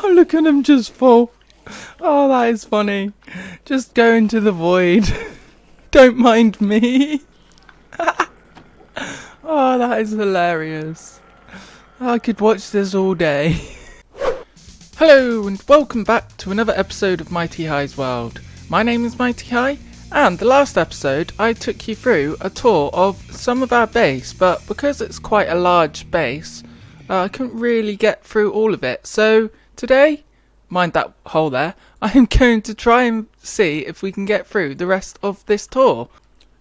Oh, look at him just fall. Oh, that is funny. Just go into the void. Don't mind me. Oh, that is hilarious. I could watch this all day. Hello and welcome back to another episode of MightyHighs World. My name is MightyHigh, and the last episode I took you through a tour of some of our base, but because it's quite a large base, I couldn't really get through all of it. So today, mind that hole there, I'm going to try and see if we can get through the rest of this tour.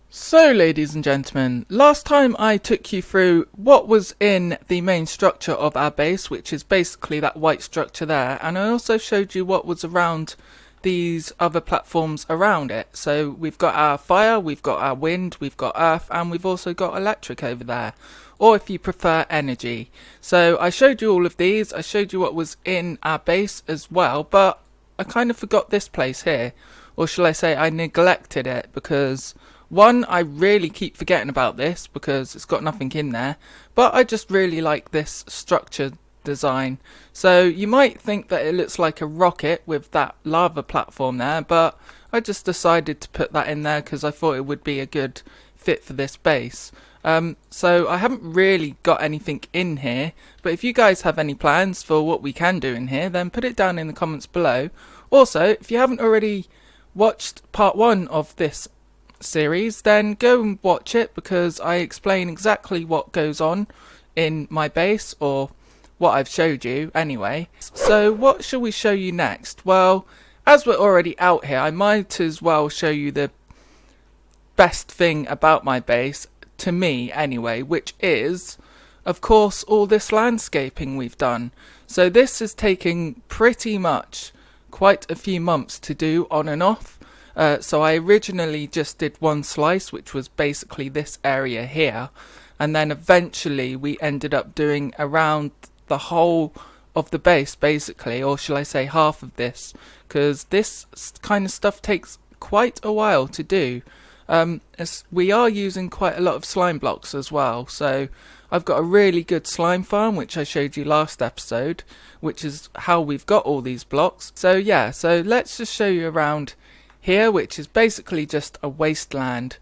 So ladies and gentlemen, last time I took you through what was in the main structure of our base, which is basically that white structure there, and I also showed you what was around these other platforms around it. So we've got our fire, we've got our wind, we've got earth, and we've also got electric over there, or if you prefer energy. So I showed you all of these, I showed you what was in our base as well, but I kind of forgot this place here, or shall I say I neglected it, because one, I really keep forgetting about this because it's got nothing in there, but I just really like this structure design. So you might think that it looks like a rocket with that lava platform there, but I just decided to put that in there because I thought it would be a good fit for this base. So I haven't really got anything in here, but if you guys have any plans for what we can do in here, then put it down in the comments below. Also, if you haven't already watched part 1 of this series, then go and watch it because I explain exactly what goes on in my base, or what I've showed you anyway. So what shall we show you next? Well, as we're already out here, I might as well show you the best thing about my base, to me anyway, which is of course all this landscaping we've done. So this is taking pretty much quite a few months to do on and off. So I originally just did one slice, which was basically this area here, and then eventually we ended up doing around the whole of the base basically, or shall I say half of this, because this kind of stuff takes quite a while to do. As we are using quite a lot of slime blocks as well, so I've got a really good slime farm which I showed you last episode, which is how we've got all these blocks. So yeah, so let's just show you around here, which is basically just a wasteland.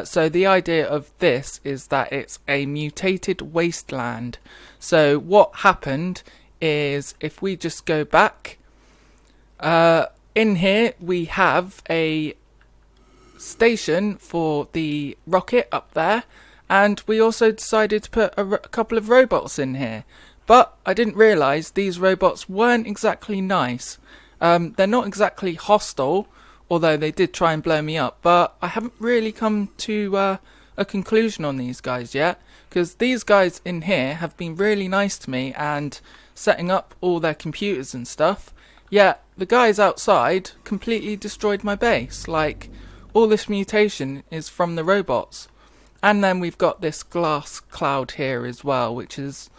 So the idea of this is that it's a mutated wasteland. So what happened is, if we just go back, in here we have a station for the rocket up there, and we also decided to put a couple of robots in here, but I didn't realise these robots weren't exactly nice. They're not exactly hostile, although they did try and blow me up, but I haven't really come to a conclusion on these guys yet, because these guys in here have been really nice to me and setting up all their computers and stuff, yet the guys outside completely destroyed my base. Like, all this mutation is from the robots. And then we've got this glass cloud here as well, which is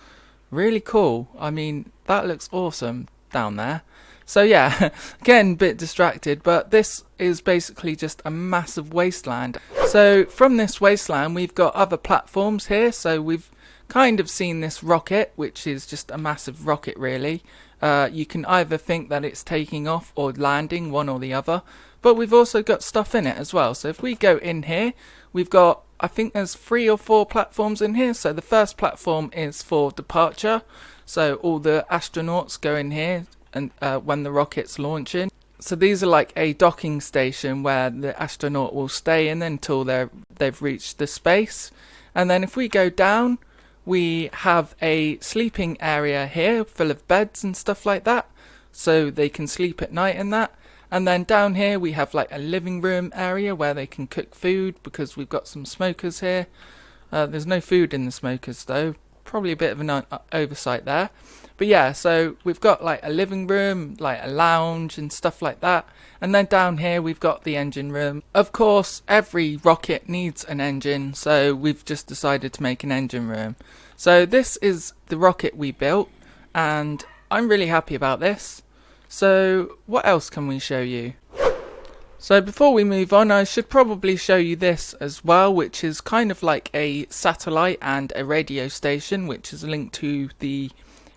really cool. I mean, that looks awesome down there. So yeah, again, a bit distracted, but this is basically just a massive wasteland. So from this wasteland we've got other platforms here, so we've kind of seen this rocket, which is just a massive rocket really. You can either think that it's taking off or landing, one or the other, but we've also got stuff in it as well. So if we go in here, we've got, I think there's 3 or 4 platforms in here. So the first platform is for departure, so all the astronauts go in here and when the rocket's launching. So these are like a docking station where the astronaut will stay in until they've reached the space. And then if we go down, we have a sleeping area here full of beds and stuff like that, so they can sleep at night and that. And then down here we have like a living room area where they can cook food, because we've got some smokers here. There's no food in the smokers though, probably a bit of an oversight there. But yeah, so we've got like a living room, like a lounge and stuff like that. And then down here we've got the engine room. Of course, every rocket needs an engine, so we've just decided to make an engine room. So this is the rocket we built, and I'm really happy about this. So what else can we show you? So before we move on, I should probably show you this as well, which is kind of like a satellite and a radio station, which is linked to the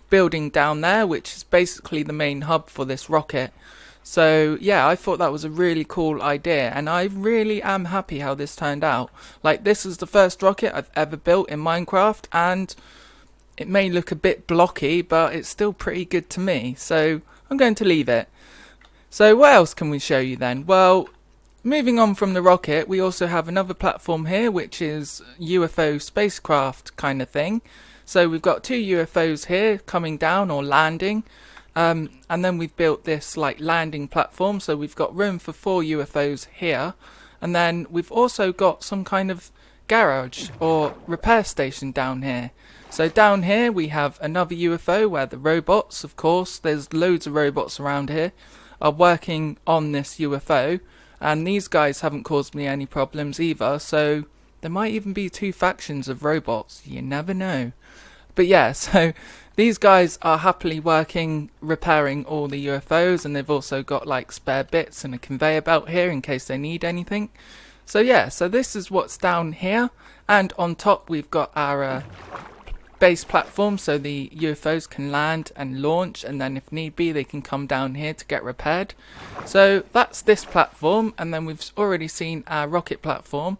building down there, which is basically the main hub for this rocket. So yeah, I thought that was a really cool idea, and I really am happy how this turned out. Like, this is the first rocket I've ever built in Minecraft, and it may look a bit blocky, but it's still pretty good to me, so I'm going to leave it. So what else can we show you then? Well, moving on from the rocket, we also have another platform here, which is UFO spacecraft kind of thing. So we've got 2 UFOs here coming down or landing. And then we've built this like landing platform, so we've got room for 4 UFOs here. And then we've also got some kind of garage or repair station down here. So down here we have another UFO where the robots, of course, there's loads of robots around here, are working on this UFO. And these guys haven't caused me any problems either, so there might even be 2 factions of robots, you never know. But yeah, so these guys are happily working, repairing all the UFOs, and they've also got like spare bits and a conveyor belt here in case they need anything. So yeah, so this is what's down here, and on top we've got our base platform, so the UFOs can land and launch, and then if need be they can come down here to get repaired. So that's this platform, and then we've already seen our rocket platform.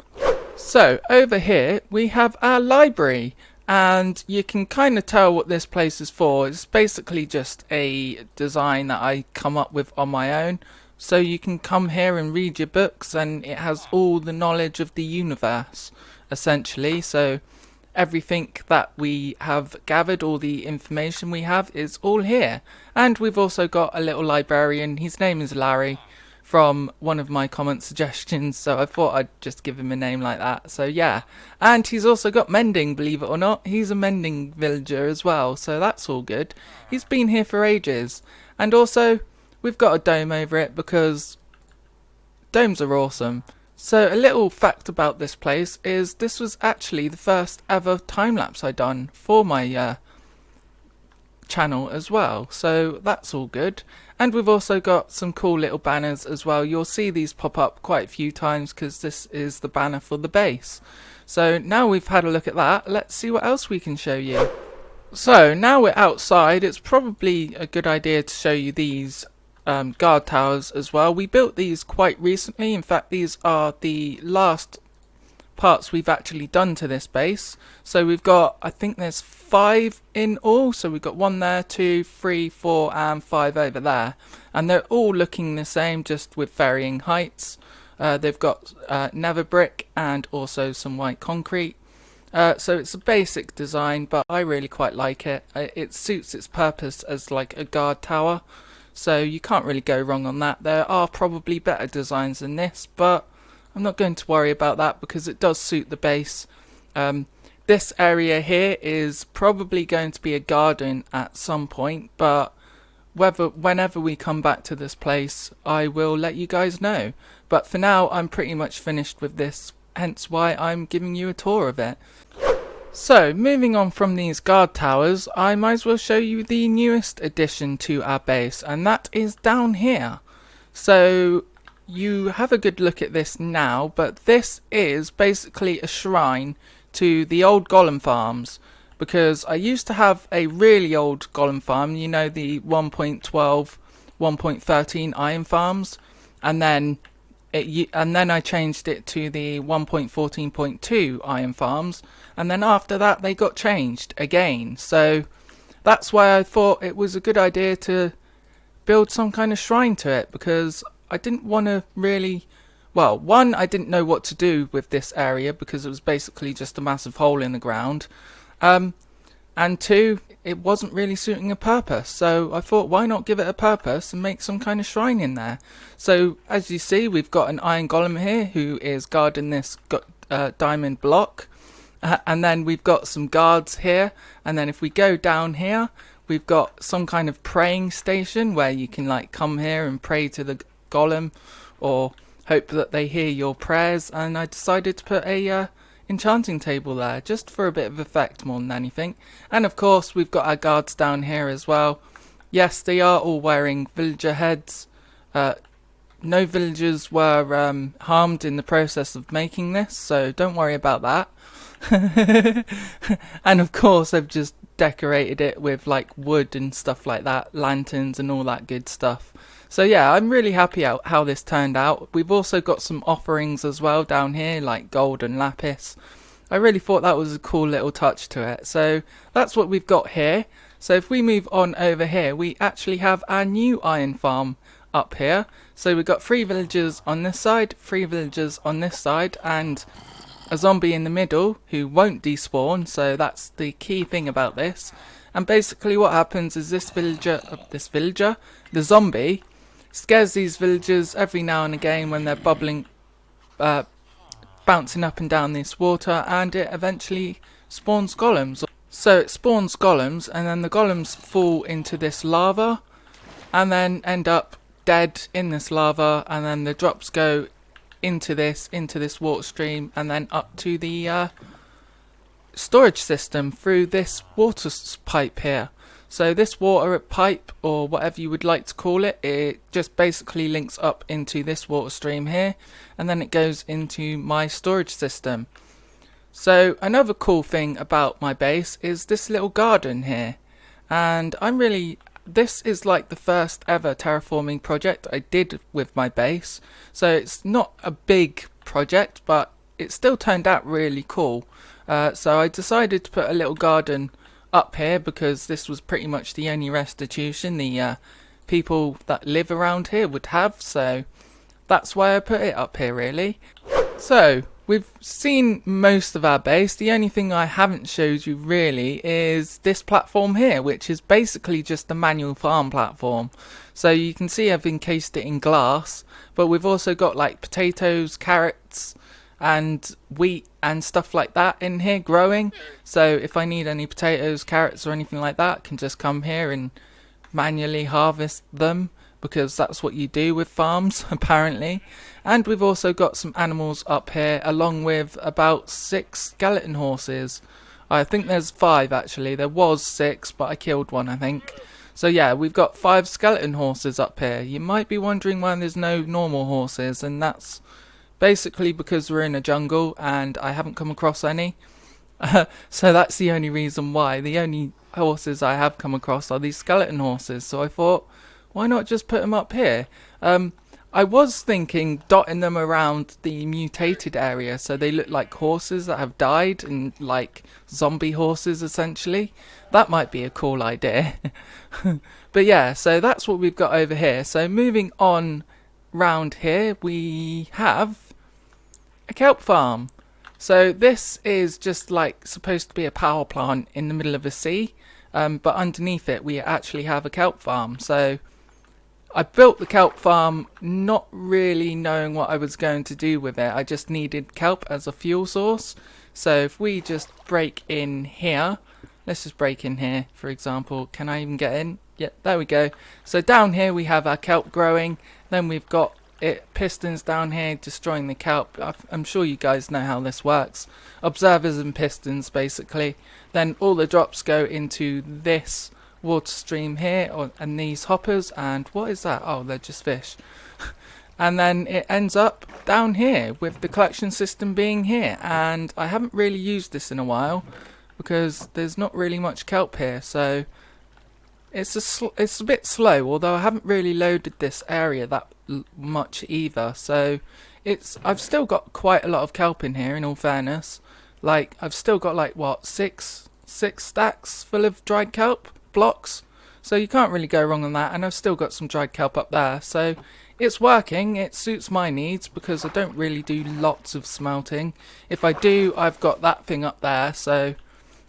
So over here we have our library. And you can kind of tell what this place is for. It's basically just a design that I come up with on my own. So you can come here and read your books, and it has all the knowledge of the universe, essentially. So everything that we have gathered, all the information we have, is all here. And we've also got a little librarian. His name is Larry, from one of my comment suggestions, so I thought I'd just give him a name like that. So yeah, and he's also got mending, believe it or not. He's a mending villager as well, so that's all good. He's been here for ages. And also we've got a dome over it because domes are awesome. So a little fact about this place is this was actually the first ever time-lapse I done for my channel as well, so that's all good. And we've also got some cool little banners as well. You'll see these pop up quite a few times because this is the banner for the base. So now we've had a look at that, let's see what else we can show you. So now we're outside, it's probably a good idea to show you these guard towers as well. We built these quite recently. In fact, these are the last parts we've actually done to this base. So we've got, I think there's 5 in all, so we've got 1 there, 2, 3, 4 and 5 over there, and they're all looking the same, just with varying heights. They've got nether brick and also some white concrete. So it's a basic design, but I really quite like it. It suits its purpose as like a guard tower, so you can't really go wrong on that. There are probably better designs than this, but I'm not going to worry about that because it does suit the base. This area here is probably going to be a garden at some point, but whenever we come back to this place, I will let you guys know. But for now, I'm pretty much finished with this, hence why I'm giving you a tour of it. So, moving on from these guard towers, I might as well show you the newest addition to our base, and that is down here. So, you have a good look at this now, but this is basically a shrine to the old golem farms, because I used to have a really old golem farm, you know, the 1.12, 1.13 iron farms, and then I changed it to the 1.14.2 iron farms, and then after that they got changed again. So that's why I thought it was a good idea to build some kind of shrine to it, because I didn't want to really, well, one, I didn't know what to do with this area because it was basically just a massive hole in the ground, and two, it wasn't really suiting a purpose, so I thought, why not give it a purpose and make some kind of shrine in there. So as you see, we've got an iron golem here who is guarding this diamond block, and then we've got some guards here, and then if we go down here, we've got some kind of praying station where you can like come here and pray to the golem or hope that they hear your prayers. And I decided to put a enchanting table there just for a bit of effect more than anything. And of course we've got our guards down here as well. Yes, they are all wearing villager heads. No villagers were harmed in the process of making this, so don't worry about that. And of course I've just decorated it with like wood and stuff like that, lanterns and all that good stuff. So yeah, I'm really happy how this turned out. We've also got some offerings as well down here, like gold and lapis. I really thought that was a cool little touch to it. So that's what we've got here. So if we move on over here, we actually have our new iron farm up here. So we've got 3 villagers on this side, 3 villagers on this side, and a zombie in the middle who won't despawn. So that's the key thing about this. And basically what happens is this villager, the zombie, scares these villagers every now and again when they're bubbling, bouncing up and down this water, and it eventually spawns golems. So it spawns golems, and then the golems fall into this lava and then end up dead in this lava, and then the drops go into this water stream and then up to the storage system through this water pipe here. So this water pipe, or whatever you would like to call it, it just basically links up into this water stream here, and then it goes into my storage system. So another cool thing about my base is this little garden here, and this is like the first ever terraforming project I did with my base. So it's not a big project, but it still turned out really cool. So I decided to put a little garden up here because this was pretty much the only restitution the people that live around here would have. So that's why I put it up here really. So we've seen most of our base. The only thing I haven't showed you really is this platform here, which is basically just a manual farm platform. So you can see I've encased it in glass, but we've also got like potatoes, carrots and wheat and stuff like that in here growing. So if I need any potatoes, carrots or anything like that, I can just come here and manually harvest them, because that's what you do with farms apparently. And we've also got some animals up here, along with about 6 skeleton horses. I think there's 5 actually. There was 6, but I killed one I think. So yeah, we've got 5 skeleton horses up here. You might be wondering why there's no normal horses, and that's basically because we're in a jungle and I haven't come across any. So that's the only reason why. The only horses I have come across are these skeleton horses. So I thought, why not just put them up here? I was thinking dotting them around the mutated area so they look like horses that have died, and like zombie horses essentially. That might be a cool idea. But yeah, so that's what we've got over here. So moving on round here, we have a kelp farm. So this is just like supposed to be a power plant in the middle of a sea, but underneath it we actually have a kelp farm. So I built the kelp farm not really knowing what I was going to do with it. I just needed kelp as a fuel source. So if we just break in here, let's just break in here for example. Can I even get in? Yeah, there we go. So down here we have our kelp growing. Then we've got pistons down here destroying the kelp. I'm sure you guys know how this works. Observers and pistons basically. Then all the drops go into this water stream here, and these hoppers, and what is that? Oh, they're just fish. And then it ends up down here with the collection system being here, and I haven't really used this in a while because there's not really much kelp here, so it's a bit slow, although I haven't really loaded this area that much either. So I've still got quite a lot of kelp in here in all fairness. Like I've still got like what, six stacks full of dried kelp blocks, so you can't really go wrong on that. And I've still got some dried kelp up there, so it's working. It suits my needs because I don't really do lots of smelting. If I do, I've got that thing up there. So,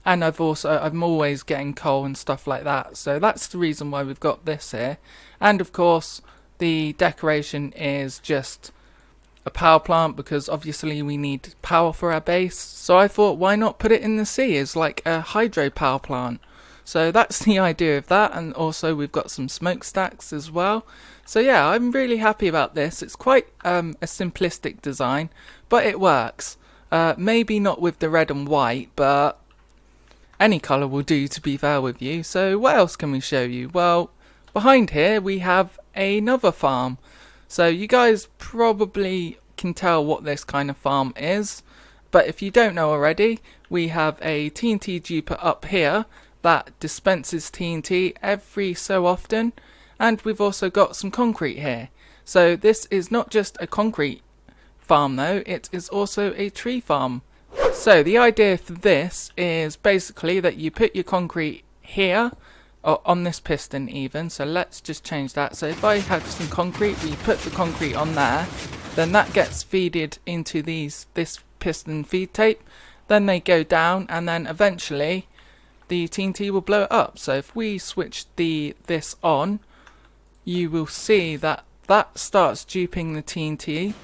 and I'm always getting coal and stuff like that, so that's the reason why we've got this here. And of course the decoration is just a power plant, because obviously we need power for our base. So I thought, why not put it in the sea as like a hydro power plant? So that's the idea of that. And also we've got some smokestacks as well. So yeah, I'm really happy about this. It's quite a simplistic design, but it works. Maybe not with the red and white, but any colour will do, to be fair with you. So what else can we show you? Well, behind here we have another farm. So you guys probably can tell what this kind of farm is, but if you don't know already, we have a TNT duper up here, that dispenses TNT every so often, and we've also got some concrete here. So this is not just a concrete farm though, it is also a tree farm. So the idea for this is basically that you put your concrete here, or on this piston even, so let's just change that. So if I had some concrete, we put the concrete on there, then that gets feeded into this piston feed tape, then they go down, and then eventually the TNT will blow it up. So if we switch this on, you will see that that starts duping the TNT,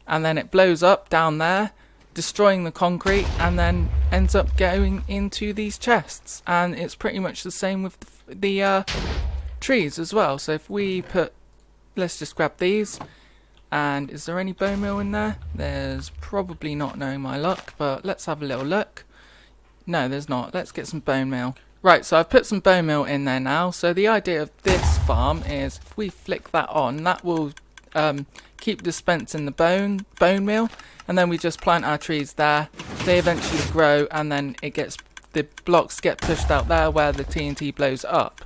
and then it blows up down there, destroying the concrete, and then ends up going into these chests. And it's pretty much the same with the trees as well. So if we put, let's just grab these, and is there any bone meal in there? There's probably not, knowing my luck, but let's have a little look. No, there's not. Let's get some bone meal. Right, so I've put some bone meal in there now. So the idea of this farm is if we flick that on, that will keep dispensing the bone meal, and then we just plant our trees there. They eventually grow, and then the blocks get pushed out there where the TNT blows up.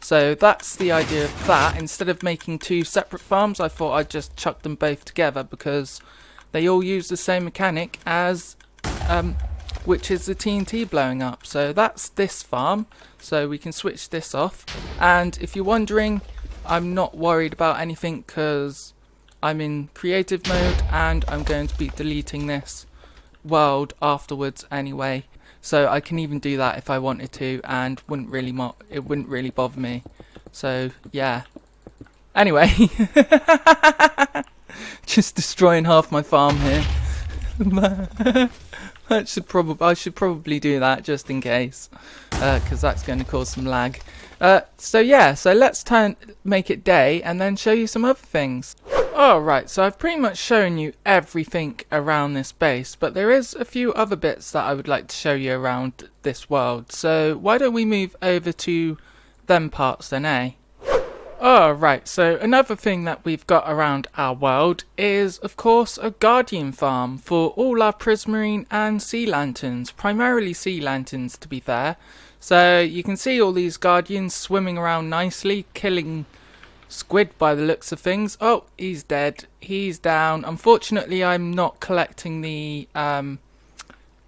So that's the idea of that. Instead of making two separate farms, I thought I'd just chuck them both together because they all use the same mechanic as which is the TNT blowing up. So that's this farm, so we can switch this off. And if you're wondering, I'm not worried about anything because I'm in creative mode, and I'm going to be deleting this world afterwards anyway, so I can even do that if I wanted to, and it wouldn't really bother me. So yeah, anyway, just destroying half my farm here. I should probably do that just in case, because that's going to cause some lag. So yeah, so let's make it day and then show you some other things. Alright, so I've pretty much shown you everything around this base, but there is a few other bits that I would like to show you around this world. So why don't we move over to them parts then, eh? Alright, so another thing that we've got around our world is, of course, a guardian farm for all our prismarine and sea lanterns. Primarily sea lanterns, to be fair. So you can see all these guardians swimming around nicely, killing squid by the looks of things. Oh, he's dead. He's down. Unfortunately, I'm not collecting the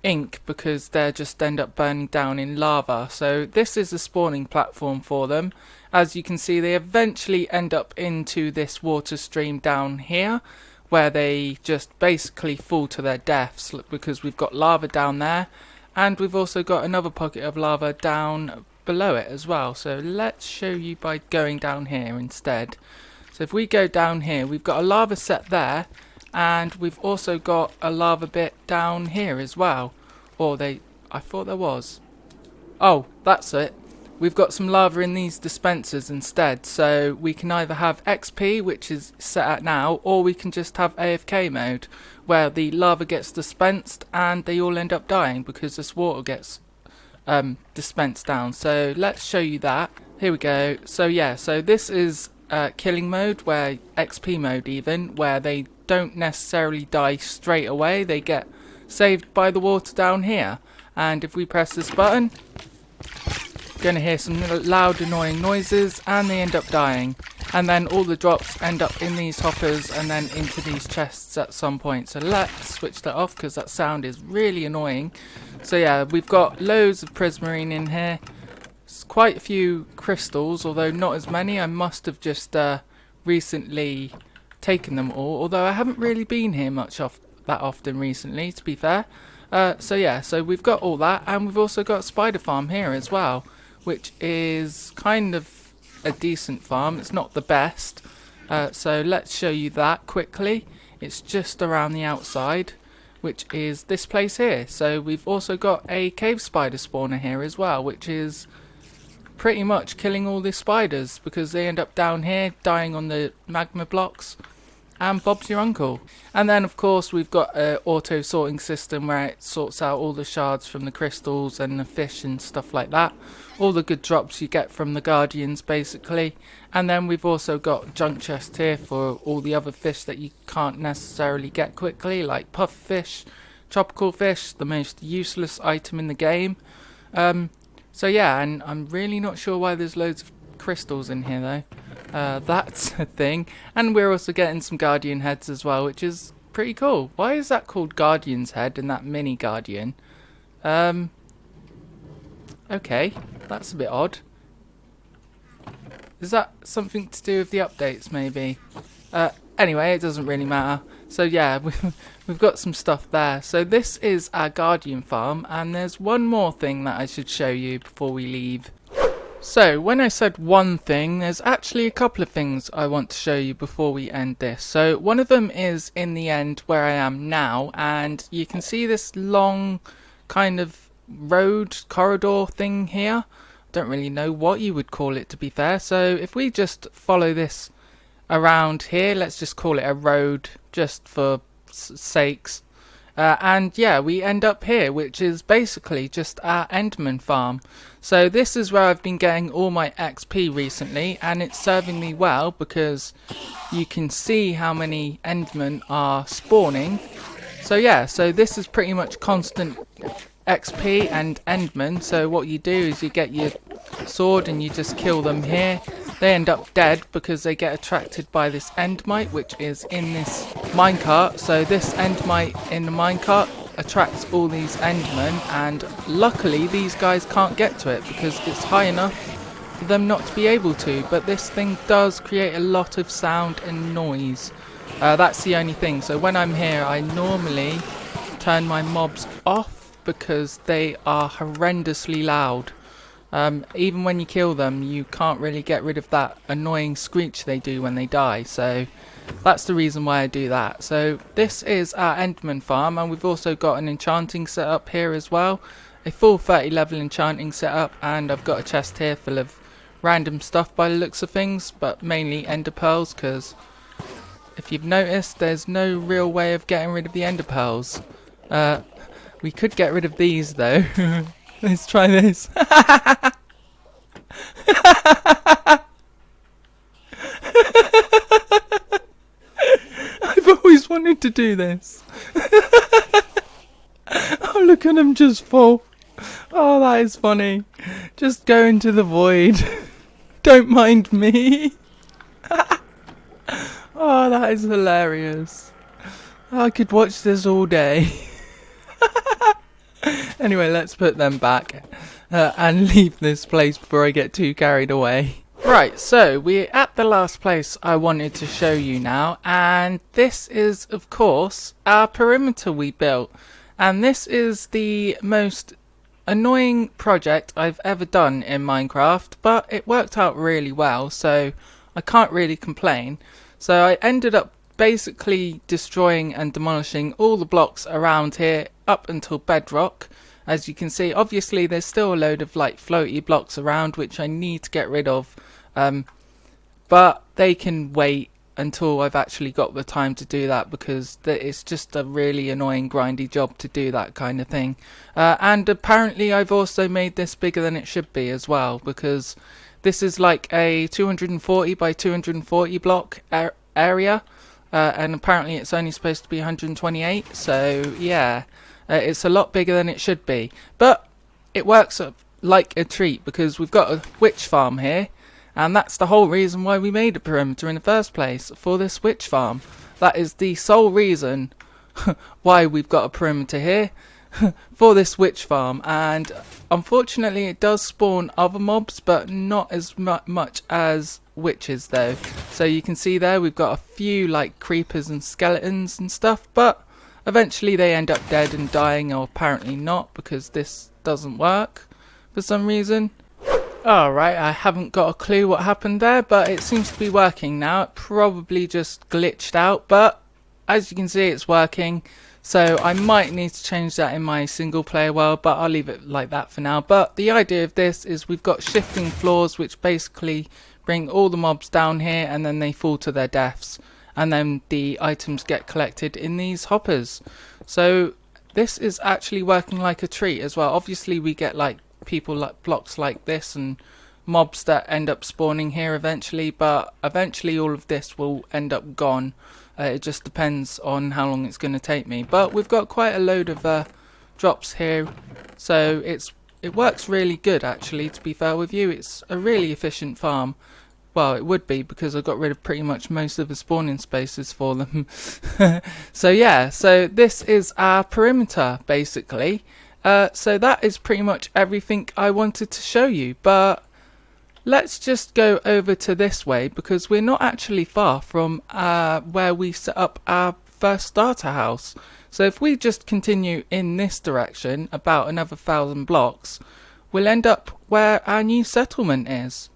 ink because they just end up burning down in lava. So this is a spawning platform for them. As you can see, they eventually end up into this water stream down here, where they just basically fall to their deaths because we've got lava down there, and we've also got another pocket of lava down below it as well. So let's show you by going down here instead. So if we go down here, we've got a lava set there, and we've also got a lava bit down here as well. I thought there was. Oh, that's it. We've got some lava in these dispensers instead, so we can either have XP, which is set at now, or we can just have AFK mode, where the lava gets dispensed and they all end up dying because this water gets dispensed down. So let's show you that. Here we go. So yeah, so this is killing mode, where XP mode even, where they don't necessarily die straight away, they get saved by the water down here. And if we press this button, going to hear some loud annoying noises, and they end up dying, and then all the drops end up in these hoppers and then into these chests at some point. So let's switch that off because that sound is really annoying. So yeah, we've got loads of prismarine in here. It's quite a few crystals, although not as many. I must have just recently taken them all, although I haven't really been here that often recently, to be fair. So yeah, so we've got all that, and we've also got a spider farm here as well, which is kind of a decent farm. It's not the best, so let's show you that quickly. It's just around the outside, which is this place here. So we've also got a cave spider spawner here as well, which is pretty much killing all the spiders because they end up down here dying on the magma blocks, and Bob's your uncle. And then of course we've got an auto sorting system where it sorts out all the shards from the crystals and the fish and stuff like that, all the good drops you get from the guardians basically. And then we've also got junk chests here for all the other fish that you can't necessarily get quickly, like pufferfish, tropical fish, the most useless item in the game. So yeah, and I'm really not sure why there's loads of crystals in here though. That's a thing. And we're also getting some guardian heads as well, which is pretty cool. Why is that called guardian's head and that mini guardian? Okay, that's a bit odd. Is that something to do with the updates maybe? Anyway, it doesn't really matter. So yeah, we've got some stuff there. So this is our guardian farm, and there's one more thing that I should show you before we leave. So when I said one thing, there's actually a couple of things I want to show you before we end this. So one of them is in the end where I am now, and you can see this long kind of road corridor thing here. Don't really know what you would call it, to be fair. So if we just follow this around here, let's just call it a road just for sakes, and yeah, we end up here, which is basically just our Enderman farm. So this is where I've been getting all my XP recently, and it's serving me well because you can see how many Endermen are spawning. So yeah, so this is pretty much constant XP and Endermen. So what you do is you get your sword and you just kill them here. They end up dead because they get attracted by this Endermite, which is in this minecart. So this Endermite in the minecart attracts all these Endermen, and luckily these guys can't get to it because it's high enough for them not to be able to. But this thing does create a lot of sound and noise. That's the only thing. So when I'm here, I normally turn my mobs off because they are horrendously loud. Even when you kill them, you can't really get rid of that annoying screech they do when they die. So that's the reason why I do that. So this is our Enderman farm, and we've also got an enchanting setup here as well. A full 30 level enchanting setup, and I've got a chest here full of random stuff by the looks of things, but mainly ender pearls, because if you've noticed, there's no real way of getting rid of the ender pearls. We could get rid of these though. Let's try this. I've always wanted to do this. Oh, look at them just fall. Oh, that is funny. Just go into the void. Don't mind me. Oh, that is hilarious. I could watch this all day. Anyway, let's put them back and leave this place before I get too carried away. Right, so we're at the last place I wanted to show you now, and this is, of course, our perimeter we built. And this is the most annoying project I've ever done in Minecraft, but it worked out really well, so I can't really complain. So I ended up basically destroying and demolishing all the blocks around here up until bedrock. As you can see, obviously there's still a load of like floaty blocks around which I need to get rid of, but they can wait until I've actually got the time to do that, because it's just a really annoying grindy job to do that kind of thing. And apparently I've also made this bigger than it should be as well, because this is like a 240 by 240 block area, and apparently it's only supposed to be 128, so yeah, it's a lot bigger than it should be. But it works like a treat, because we've got a witch farm here, and that's the whole reason why we made a perimeter in the first place, for this witch farm. That is the sole reason why we've got a perimeter here, for this witch farm. And unfortunately it does spawn other mobs, but not as much as witches though. So you can see there we've got a few like creepers and skeletons and stuff, but eventually they end up dead and dying, or apparently not, because this doesn't work for some reason. Alright, I haven't got a clue what happened there, but it seems to be working now. It probably just glitched out, but as you can see it's working. So I might need to change that in my single player world, but I'll leave it like that for now. But the idea of this is we've got shifting floors which basically bring all the mobs down here, and then they fall to their deaths, and then the items get collected in these hoppers. So this is actually working like a treat as well. Obviously we get like people like blocks like this and mobs that end up spawning here eventually, but eventually all of this will end up gone. It just depends on how long it's going to take me. But we've got quite a load of drops here, so it's it works really good actually, to be fair with you. It's a really efficient farm. Well, it would be, because I got rid of pretty much most of the spawning spaces for them. So yeah, so this is our perimeter basically. So that is pretty much everything I wanted to show you, but let's just go over to this way, because we're not actually far from where we set up our first starter house. So if we just continue in this direction about another 1,000 blocks, we'll end up where our new settlement is.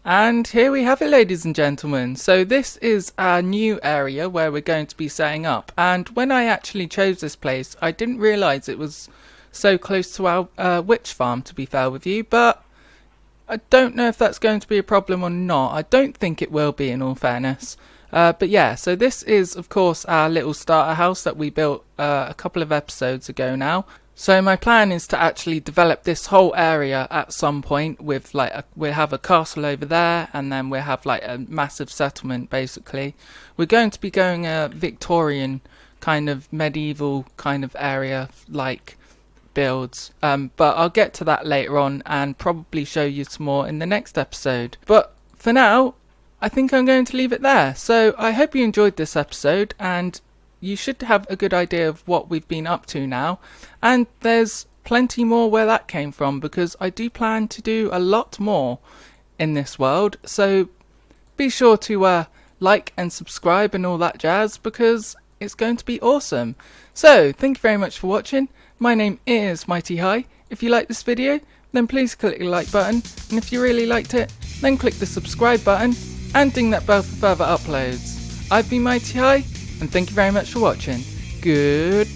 And here we have it, ladies and gentlemen. So this is our new area where we're going to be setting up. And when I actually chose this place, I didn't realise it was so close to our witch farm, to be fair with you. But I don't know if that's going to be a problem or not. I don't think it will be, in all fairness. But yeah, so this is of course our little starter house that we built a couple of episodes ago now. So my plan is to actually develop this whole area at some point with we'll have a castle over there, and then we'll have like a massive settlement basically. We're going to be going a Victorian kind of medieval kind of area like builds, but I'll get to that later on and probably show you some more in the next episode. But for now, I think I'm going to leave it there. So I hope you enjoyed this episode, and you should have a good idea of what we've been up to now, and there's plenty more where that came from, because I do plan to do a lot more in this world. So be sure to like and subscribe and all that jazz, because it's going to be awesome. So thank you very much for watching. My name is Mighty High. If you like this video, then please click the like button, and if you really liked it, then click the subscribe button and ding that bell for further uploads. I've been Mighty High, and thank you very much for watching. Good